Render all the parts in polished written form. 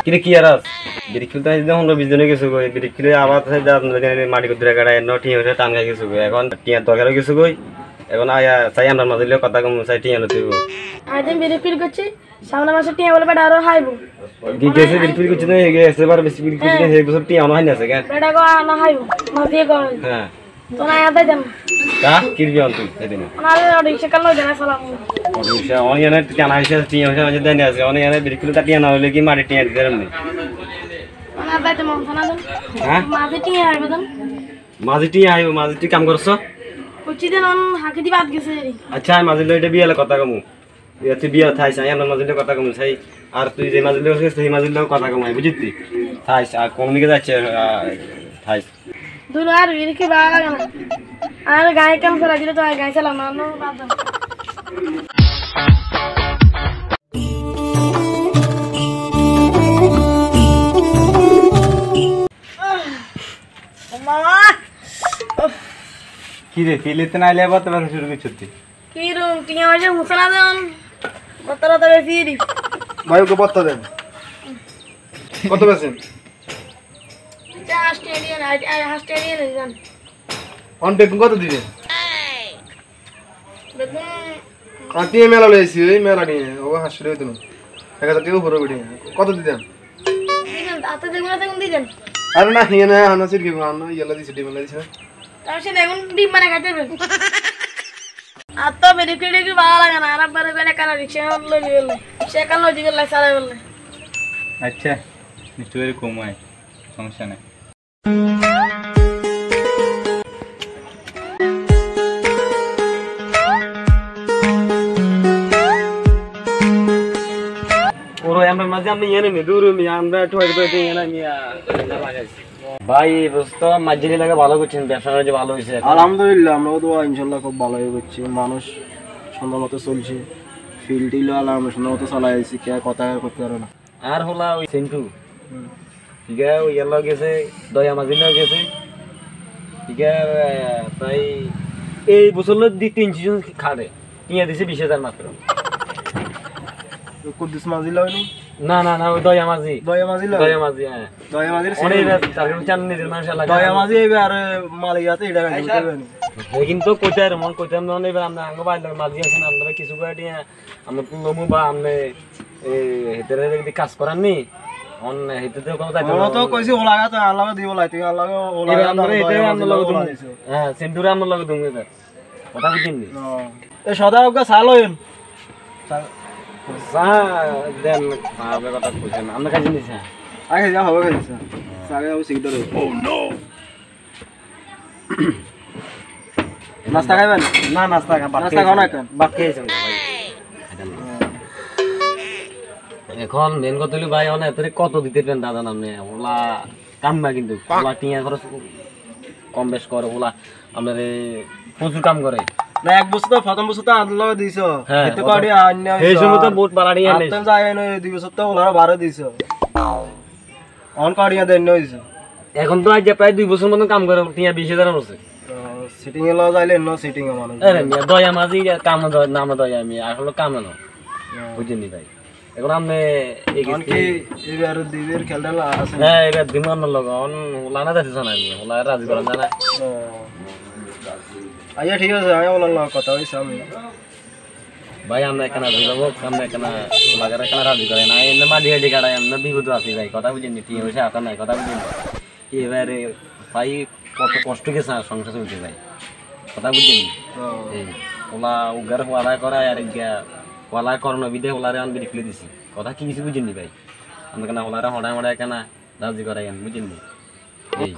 কিরে কি আর বিরিকিল তো একদম 15-20 দিনে কিছু কই বিরিকিলে আবার মাটি কুদ্রা কাটায় নটি হইছে টান খাই কিছু কই এখন টিয়া দরকার কিছু কই এখন আয়া চাই আমরা মাঝে কথা কম চাই টিয়া লতে আইদিন বিরিকিল করছি সামনে মাসে টিয়া বলে বেটা আরো হাইবো কি গেছে বিরিকিল করছি না গেছে বার বেশি বিরিকিল করছি হে বছর টিয়া অনহাই আছে কেন বেটা গো না হাইবো মাঝে গো হ্যাঁ তো না আদা দেন কা কিরবি অন্ত এদিন না রিকশা কালো দেনা সালাম রিকশা অনিয়ানে টানা হইছে টিয়া হইছে মাঝে দেন আছে অনিয়ানে বিরিকিল তা টিয়া না হইলে কি মাটি টিয়া দিতে পারবনি না বাইতে মন না দেন হ্যাঁ মাঝে টিয়া আইবো দেন মাঝে টিয়া আইবো মাঝে তুই কাম করছ কুচি দেন অন হাকি দি বাদ গেছে রে আচ্ছা মাঝে লইতে বিয়ালে কথা কমু তুই বিয়া থাইছ আই আমরা মাঝে কথা কমু চাই আর তুই যে মাঝে লইছিস সেই মাঝে কথা কমাই বুঝিতি থাইছ আর কোন দিকে যাচ্ছে থাইছ দূর আর বিরিকি ভালো লাগে না আর গায়ে কাম করা দিলে তো গায়ে চালাম না বাদ দাও মামা কি রে ফিলিতে না আইলে আবার তো শুরু করছিস কি রুম টিয়া হইছে মুসলা দেন কতটা তো বেশি রে ভাইকে বত্তা দেন কত বেছেন হাস্টেরিয়ান যান অন বেগুন কত দিবেন বেগুন আটি মেলা লইছি এই মেলা নিয়ে ও হাসলে তুমি 1000 টাকা ভরে বিড়ি কত দিবেন দিবেন আতে দেখুন দেখুন দিবেন আরে না হিয়ে না হানাসির কি আনো ইলা দিছি ডিম দিছি তার সাথে দেখুন ডিম মানে খাইতে হবে আর তো বেরিকেডে কি ভালো লাগে না আর বারে বেলে কানা রিকশা লই গেল সে কান লই গেল সারা বললে আচ্ছা নিশ্চয়ই কমাই সমস্যা নাই ওরে আমরা মাঝে আমি এনে নি দূর মি আমরা ঠোয় ঠোয় এনে মিয়া লাগাইছি ভাই বস্ত মাঝে লাগা ভালো করছেন ব্যবসাটা যে ভালো হইছে আলহামদুলিল্লাহ আমরাও তো ইনশাআল্লাহ খুব ভালো হয়ে যাচ্ছে মানুষ সুন্দর মতো চলছে ফিল্ডটিলো আমরা সুন্দর মতো চালাইছি কে কথা করতে পারে না আর হলা ওই সেন্টু ঠিক আছে ওই এলো গেছে দয়া মাঝিলেও গেছে ঠিক আছে তাই এই বছর দি 3 জন খাড়ে কিনে দিছে 20000 মাত্র কুদ্দুস মাঝি লয়নি না না না ওই দয়া মাঝি হ্যাঁ দয়া মাঝির অনেক টার্গেট চান নিজের মানুষ লাগা দয়া মাঝি এইবার আর মালিকাতে এটা গাইতে পারবেন কিন্তু কইতার মন কইতাম না এবার আমরা আঙ্গ বাইল মাঝি আছেন আমরা কিছু করে দিয়া আমরা নমু বা আমনে এই হেতরে যদি কাজ করার নি অন হেততে কোন যাইতে আমরা তো কইছি ওলাগা তো আল্লাহ দিব লাইতে আল্লাহ ওলাগা আমরা এতে আমরা লগে দুম হ্যাঁ সেন্টুরা আমরা লগে দুম এবার কথা বুঝিনি এ সদাগা সালয়েন সা দেন আমরা কথা কইছেন আমরা কাজ নিছে আগে যা হবে কাজ সাগে ও সিগদর ও নো নাস্তা খাইবেন না নাস্তা খাও না কেন বাদ খেয়েছেন ভাই এখন মেন কথা হলো ভাই অনেক তোরে কত দিতে দেন দাদা নামে ওলা কাম না কিন্তু ওলা টিয়া খরচ কম বেশ করে ওলা আমারে প্রচুর কাম করে না এক বছর তো প্রথম বছর তো আল্লাহ দিছো এতে কড়ি আন্য এই সময় তো বহুত বাড়াড়ি আনে আপনি যায় না দুই বছর তো ওলা 12 দিছো অন কড়িয়া দেন নইছো এখন তো আজ প্রায় 2 বছর মত কাম করে টিয়া 20000 আছে সিটিং এ লও যাইলে নো সিটিং এ মানুষ আরে মিয়া দয়া মাঝি কাম নাম দয়া আমি আসলে কাম না বুঝিনি ভাই এখন আমি কি এবার দিবের খেলটা আছে হ্যাঁ এবার দিমান লগ অন ওলানা যাচ্ছে না আমি ওলা রাজি করা না আচ্ছা ঠিক আছে আমি ওলার লগ কথা হইছে আমি ভাই আমরা এখানে দিলাম আমরা এখানে লাগার এখানে রাজি করে না এনে মাটি হেডি কাটাই আমরা বিপদ আছি ভাই কথা বুঝিনি কি হইছে আপনার নাই কথা বুঝিনি এবারে ভাই কত কষ্ট গেছে সংসার চলছে ভাই কথা বুঝিনি এই ওলা উগার ওলা করে আর গিয়া ওলা করোনা বিদে ওলারে আন বিক্রি দিছি কথা কি কিছু বুঝিনি ভাই আমরা কেন ওলারে হড়াই হড়াই কেন রাজি করাই আন বুঝিনি এই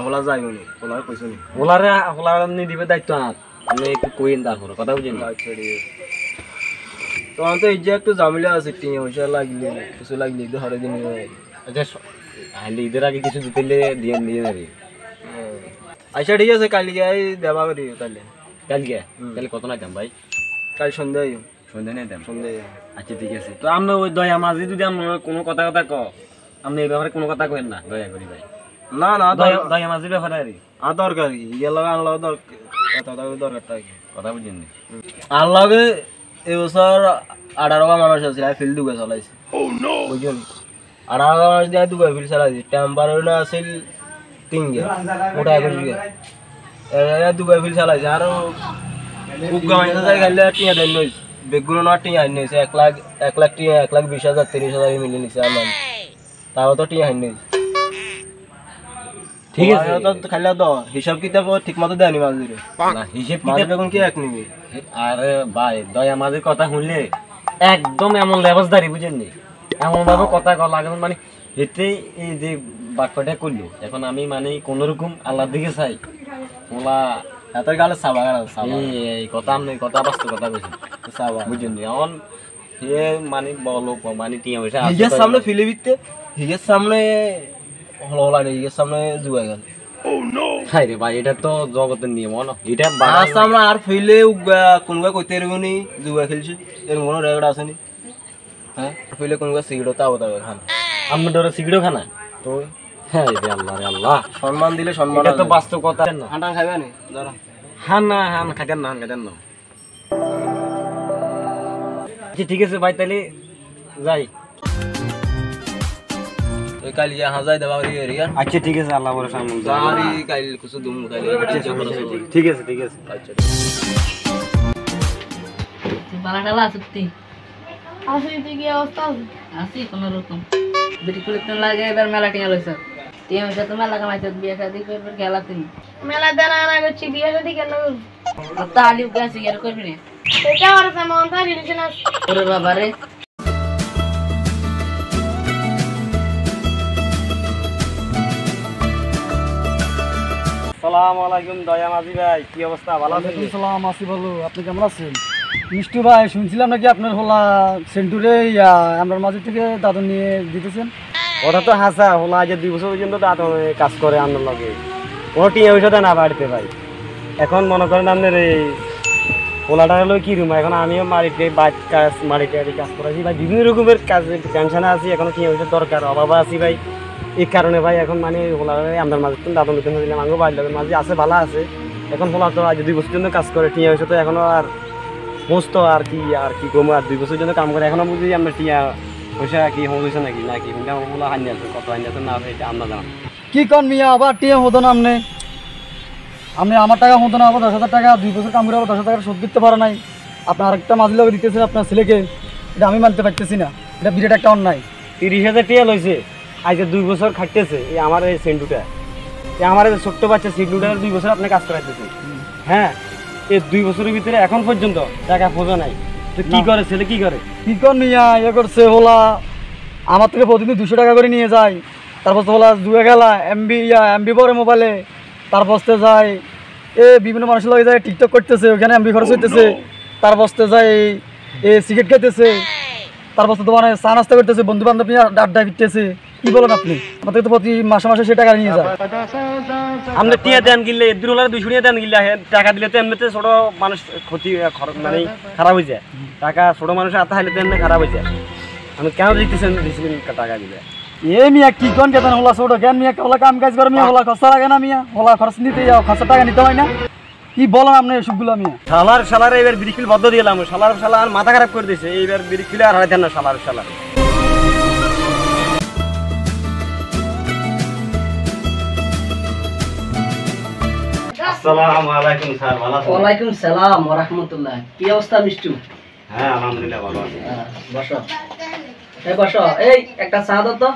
ওলা যাইবনি ওলা কইছনি ওলারে নি দিবে দায়িত্ব আর আমি একটু কইন তারপর কথা বুঝিনি তো তো এই যে একটু ঝামেলা আছে টিয়া পয়সা লাগলে কিছু লাগলে তো হরে দিন আচ্ছা আইলে ঈদের আগে কিছু দিতে দিয়ে না রে আচ্ছা ঠিক আছে কালকে দেবা করি কালকে কত না দাম ভাই কাল সন্ধ্যায় নেই দাম সন্ধ্যায় আচ্ছা ঠিক আছে তো আমরা ওই দয়া মাঝি যদি আমরা কোনো কথা ক আপনি এই ব্যাপারে কোনো কথা কইেন না দয়া করি ভাই না না দয়া মাঝির ব্যাপারে আর দরকার কি গেল আনলো দরকারটা কি কথা বুঝেননি আল্লাহকে এবছর 18 মানুষ আছিল ফিল্ড দুগে চলাইছে বুঝছেন 18 মানুষ দিয়ে দুগে ফিল্ড চালাইছে টেম্পারেরি না আছিল 3 গে মোটা 21 গে দুগে ফিল্ড চালাইছে আর উগা মানুষ যায় খাইলে টিয়া দেন নইছে বেগুলো না টিয়া আইন নইছে 1 লাখ টিয়া 1,20,000 30,000 মিলে নিছে আমার তাও তো টিয়া আইন নইছে ঠিক আছে তো খাইলে তো হিসাব কিতাব ঠিকমতো দেয়নি মাঝিরে না হিসেব কিতাব এখন কি এক নিবি আরে ভাই দয়া মাঝের কথা শুনলে একদম এমন লেবাসদারি বুঝেন নি এমন ভাবে কথা কল লাগে মানে এতে এই যে বাক্যটা করলো এখন আমি মানে কোন রকম আল্লাহর দিকে চাই ওলা এতর গালে সাবা এই কথা আমি কথা বাস্তব কথা কইছি সাবা বুঝেন নি এখন হে মানে বলো মানে টিয়া পয়সা হিগের সামনে ফিলিপিতে হিগের সামনে হলা নেই হিগের সামনে জুয়া গেল হাই রে ভাই এটা তো জগতের নিয়ম না এটা আর সামনে আর ফিলে কোনগা কইতে রইবনি জুয়া খেলছি এর মনে রেকর্ড আসেনি হ্যাঁ ফিলে কোনগা সিগারেট তাও তাও খান আমি ধরে সিগারেট খানা তো হ্যাঁ রে আল্লাহ রে আল্লাহ সম্মান দিলে সম্মান এটা তো বাস্তব কথা না হাঁটা খাইবে নি দাঁড়া হান খাইতেন না আচ্ছা ঠিক আছে ভাই তাহলে যাই ওই কালি যা হাজাই দেবা রিয়া আচ্ছা ঠিক আছে আল্লাহ বড় সামনে জারি কাল কিছু দুম কালি ঠিক আছে আচ্ছা বালাটালা সত্যি আসলে তুই কি অবস্থা আছে আসি কোনো রকম বিটি কুলিতে লাগে এবার মেলা টিয়া লইছ টিয়া হইছে তো মেলা কামাইছে বিয়ে শাদি করবে খেলা তুমি মেলা দেনা আনা করছি বিয়ে শাদি কেন করবো তো আলিউ গাছি আর করবি না সেটা আমার তেমন তার রিলেশন আছে ওরে বাবা রে আসসালামু আলাইকুম দয়া মাঝি ভাই কি অবস্থা ভালো আছেন সালাম আসি বলো আপনি কেমন আছেন মিষ্টু ভাই শুনছিলাম নাকি আপনার হলা সেন্টুরে আমার মাঝে থেকে দাদু নিয়ে দিতেছেন ওটা তো হাসা হলা আজ 2 বছর পর্যন্ত দাদু কাজ করে আন্দার লগে কোনো টিয়া পয়সা না বাড়িতে ভাই এখন মনে করেন আপনার এই পোলাটা হলো কি রুম এখন আমিও মাটিতে বাইক কাজ মাটিতে কাজ করেছি ভাই বিভিন্ন রকমের কাজ টেনশনে আছি এখনো টিয়া পয়সার দরকার অভাব আছি ভাই এই কারণে ভাই এখন মানে হোলা আমাদের মাঝে তো দাদন দিতে দিলাম আমিও বাড়ি লোকের মাঝে আছে ভালো আছে এখন হোলা তো আজ 2 বছর জন্য কাজ করে টিয়া পয়সা তো এখনো আর মস্ত আর কি কম আর 2 বছর জন্য কাম করে এখনো বুঝি আমরা টিয়া পয়সা কি হয়েছে নাকি নাকি আমার হোলা হানি আছে কত হানি আছে না এটা আমরা জানাম কি কন মিয়া আবার টিয়া হতো না আপনি আমার টাকা হতো না আবার 10,000 টাকা 2 বছর কাম করে আবার 10,000 টাকা শোধ দিতে পারে নাই আপনার আরেকটা মাঝে লোক দিতেছেন আপনার ছেলেকে এটা আমি মানতে পারতেছি না এটা বিরাট একটা অন্যায় 30,000 টিয়া লইছে আজ 2 বছর খাটতেছে এই আমার এই সেন্টুটা আমার এই ছোট্ট বাচ্চা সিডুটার 2 বছর আপনি কাজ করাইতেছেন হ্যাঁ এই 2 বছরের ভিতরে এখন পর্যন্ত টাকা খোঁজা নাই তো কি করে ছেলে কি করে কি কন মিয়া করছে হলা আমার থেকে প্রতিদিন 200 টাকা করে নিয়ে যায় তারপর হলা জুয়া খেলা এমবি পরে মোবাইলে তারপর যায় বিভিন্ন মানুষের লগে যায় টিকটক করতেছে ওখানে এমবি খরচ হইতেছে তারপর যায় সিগারেট খাইতেছে তারপর তোমার চা নাস্তা করতেছে বন্ধু বান্ধব নিয়ে আড্ডা ফিরতেছে কি বলেন আপনি আমাদের তো প্রতি মাসে মাসে সে টাকা নিয়ে যায় আপনি টিয়া দেন গিলে 200 টিয়া দেন গিলে টাকা দিলে তো এমনিতে ছোট মানুষ ক্ষতি মানে খারাপ হয়ে যায় টাকা ছোট মানুষের হাতে হাইলে তো এমনি খারাপ হয়ে যায় আমি কেন দিতেছেন টাকা দিলে মিয়া কি কোন কেতন হলা ছোট জ্ঞান মিয়া হলা কাম কাজ করে মিয়া হলা খরচা লাগে না মিয়া হলা খরচ নিতে যাও খরচা টাকা নিতে হয় না কি বলেন আপনি এসবগুলো মিয়া শালার এবার বিরিকিল বদ্ধ দিলাম শালার মাথা খারাপ করে দিয়েছে এইবার বিরিকিলে আর হারাইতেন না শালার আসসালামু আলাইকুম স্যার ভালো আছেন ওয়ালাইকুম সালাম ওয়া রাহমাতুল্লাহ কি অবস্থা মিষ্টু হ্যাঁ আলহামদুলিল্লাহ ভালো আছি বসো বসো এই একটা চা দাও তো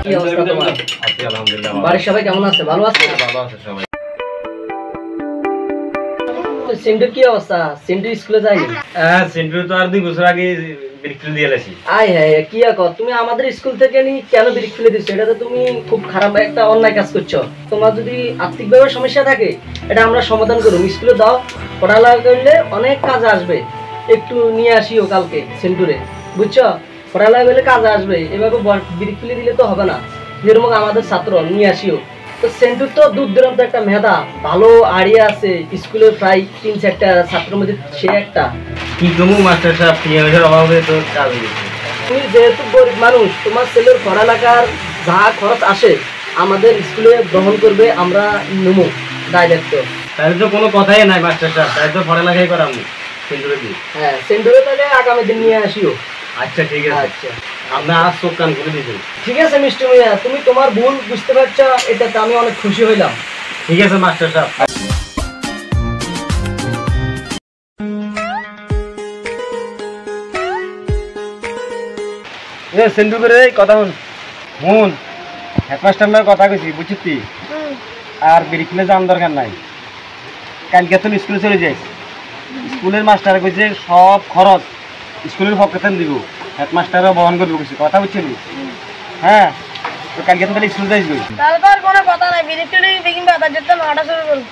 কি অবস্থা তোমার আছি আলহামদুলিল্লাহ বাড়ির সবাই কেমন আছে ভালো আছে ভালো আছে সবাই সেন্টুর কি অবস্থা সেন্টুর স্কুলে যায়নি হ্যাঁ সেন্টুর তো আর 2 বছর আগে বিরিকিল দিয়ে এসেছি আয় হ্যাঁ কি তুমি আমাদের স্কুল থেকে কেন বিরিক ফেলে দিচ্ছ এটা তো তুমি খুব খারাপ একটা অন্যায় কাজ করছো তোমার যদি আর্থিকভাবে সমস্যা থাকে এটা আমরা সমাধান করব স্কুলে দাও পড়ালেখা করলে অনেক কাজ আসবে একটু নিয়ে আসিও কালকে সেন্টুরে বুঝছো পড়ালেখা করলে কাজ আসবে এভাবে বিরিক ফেলে দিলে তো হবে না যেরকম আমাদের ছাত্র নিয়ে আসিও তো সেন্টুর তো দূর দূরান্ত একটা মেধা ভালো আড়িয়া আছে স্কুলে প্রায় 3-4টা ছাত্রের মধ্যে সে একটা কি কমু মাস্টার সাহেব টিয়া পয়সার অভাবে তো কাজ হয়েছে তুমি যেহেতু গরিব মানুষ তোমার ছেলের পড়ালেখার যা খরচ আসে আমাদের স্কুলে গ্রহণ করবে, আমরা নেবো দায়িত্ব। তাহলে তো কোনো কথাই নাই মাস্টার সাহেব, তাহলে তো পড়ালেখাই করাম সেন্টুরে দিয়ে। হ্যাঁ সেন্টারে তাহলে আগামী দিন নিয়ে আসিও। আচ্ছা ঠিক আছে, আচ্ছা আপনি আজ চোখ কান খুলে দিয়েছেন। ঠিক আছে মিষ্টি মিয়া, তুমি তোমার ভুল বুঝতে পারছো, এটাতে আমি অনেক খুশি হইলাম। ঠিক আছে মাস্টার সাহেব। এ সেন্টু করে কথা শুন, হেডমাস্টার মেয়ের কথা কইছি বুঝছিস তুই, আর বিরিখলে যাওয়ার দরকার নাই। কালকে তো স্কুলে চলে যাইস, স্কুলের মাস্টার কইছে সব খরচ স্কুলের পক্ষে দিব, হেডমাস্টারও বহন করবে কিছু, কথা বুঝছিলি? হ্যাঁ তো কালকে তো তাহলে স্কুল যাইস। তাহলে তো আর কোনো কথা নাই, বিরিক্ত বেগিন বাতার যেতে 9টা শুরু করুন।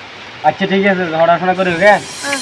আচ্ছা ঠিক আছে, পড়াশোনা করি। হ্যাঁ হ্যাঁ